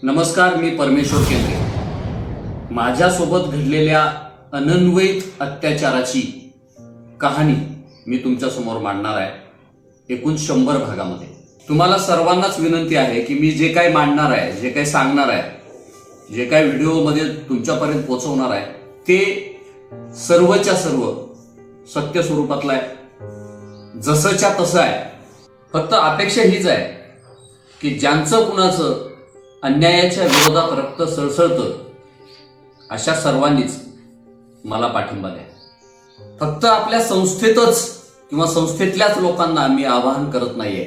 नमस्कार, मी परमेश्वर केंद्रे। माझ्यासोबत घडलेल्या अनन्वयित अत्याचाराची कहाणी मी तुमच्या समोर मांडणार आहे एकूण 100 भागामध्ये। तुम्हाला सर्वांनाच विनंती आहे की मी जे काही मांडणार आहे, जे काही सांगणार आहे, जे काही व्हिडिओमध्ये तुमच्यापर्यंत पोहोचवणार आहे ते सर्वच्या सर्व सत्य स्वरूपातलं आहे, जसंच्या तसं आहे। फक्त अपेक्षा हीच आहे की ज्यांचं कुणाचं अन्यायाच्या विरोधात रक्त सळसळतं अशा सर्वांनीच मला पाठिंबा द्या। फक्त आपल्या संस्थेतच किंवा संस्थेतल्याच लोकांना मी आवाहन करत नाहीये।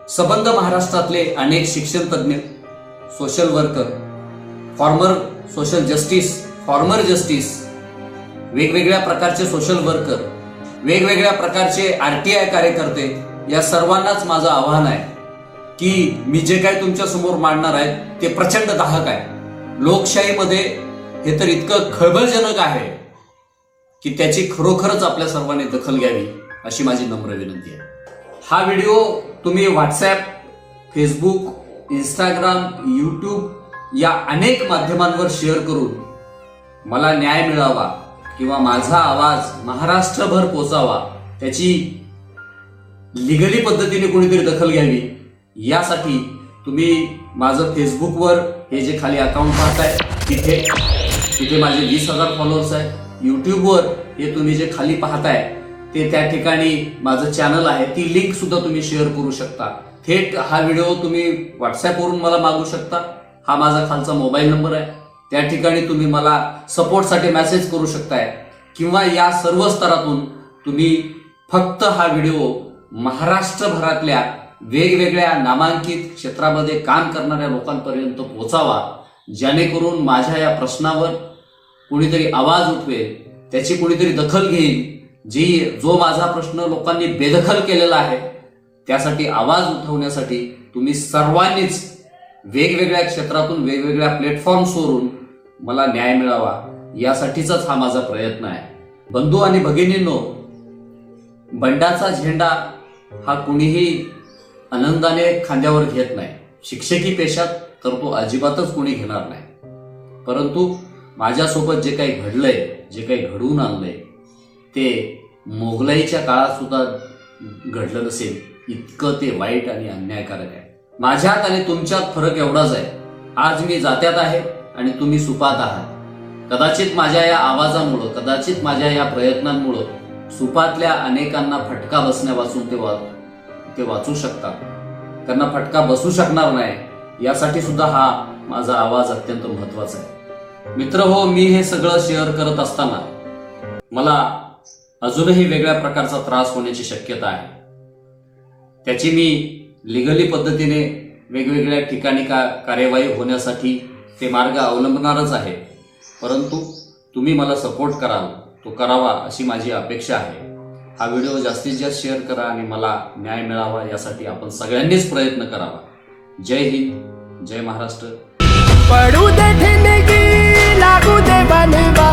सबंध महाराष्ट्रातले अनेक शिक्षण तज्ञ, social worker, farmer social justice, former justice, वेगवेगळ्या प्रकारचे सोशल वर्कर, वेगवेगळ्या प्रकारचे RTI कार्यकर्ते, या सर्वांनाच माझं आवाहन आहे की मी जे काही तुमच्या समोर मांडणार आहे ते प्रचंड दाहक आहे। लोकशाहीमध्ये हे तर इतकं खळबळजनक आहे की त्याची खरोखरच आपल्या सर्वांनी दखल घ्यावी अशी माझी नम्र विनंती आहे। हा व्हिडिओ तुम्ही व्हॉट्सॲप, फेसबुक, इंस्टाग्राम, यूट्यूब या अनेक माध्यमांवर शेअर करून मला न्याय मिळावा किंवा माझा आवाज महाराष्ट्रभर पोचावा, त्याची लिगली पद्धतीने कोणीतरी दखल घ्यावी यासाठी तुम्ही माझं फेसबुकवर हे जे खाली अकाउंट पाहताय तिथे माझे 20,000 फॉलोअर्स आहेत। यूट्यूबवर हे तुम्ही जे खाली पाहताय ते त्या ठिकाणी माझं चॅनल आहे, ती लिंक सुद्धा तुम्ही शेअर करू शकता। थेट हा व्हिडिओ तुम्ही व्हॉट्सॲपवरून मला मागू शकता। हा माझा खालचा मोबाईल नंबर आहे, त्या ठिकाणी तुम्ही मला सपोर्टसाठी मेसेज करू शकताय किंवा या सर्व स्तरातून तुम्ही फक्त हा व्हिडिओ महाराष्ट्रभरातल्या वेगवेगळ्या नामांकित क्षेत्रामध्ये काम करणाऱ्या लोकांपर्यंत पोहोचावा, जेणेकरून माझ्या या प्रश्नावर कोणीतरी आवाज उठवेल, त्याची कोणीतरी दखल घेईल। जो माझा प्रश्न लोकांनी बेदखल केलेला आहे त्यासाठी आवाज उठवण्यासाठी तुम्ही सर्वांनीच वेगवेगळ्या क्षेत्रातून, वेगवेगळ्या प्लॅटफॉर्म्सवरून मला न्याय मिळावा यासाठीचाच हा माझा प्रयत्न आहे। बंधू आणि भगिनींनो, बंडाचा झेंडा हा कुणीही आनंदाने खांद्यावर घेत नाही। शिक्षकी पेशात तर तो अजिबातच कोणी घेणार नाही। परंतु माझ्यासोबत जे काही घडलंय, जे काही घडवून आणलंय ते मोगलाईच्या काळात सुद्धा घडलं नसेल इतकं ते वाईट आणि अन्यायकारक आहे। माझ्यात आणि तुमच्यात फरक एवढाच आहे, आज मी जात्यात आहे आणि तुम्ही सुपात आहात। कदाचित माझ्या या आवाजामुळं, कदाचित माझ्या या प्रयत्नांमुळं सुपातल्या अनेकांना फटका बसण्यापासून ते वाचू शकतात, त्यांना फटका बसू शकणार नाही यासाठी सुद्धा हा माझा आवाज अत्यंत महत्वाचा आहे। मित्र हो, मी हे सगळं शेअर करत असताना मला अजूनही वेगळ्या प्रकारचा त्रास होण्याची शक्यता आहे। त्याची मी लिगली पद्धतीने वेगवेगळ्या ठिकाणी कार्यवाही होण्यासाठी ते मार्ग अवलंबणारच आहे। परंतु तुम्ही मला सपोर्ट कराल, तो करावा अशी माझी अपेक्षा आहे। हा व्हिडिओ जास्तीत जास्त शेअर करा आणि मला न्याय मिळावा यासाठी आपण सगळ्यांनीच प्रयत्न करावा। जय हिंद, जय महाराष्ट्र। पडू दे ठिणगी, लागू दे बनवा,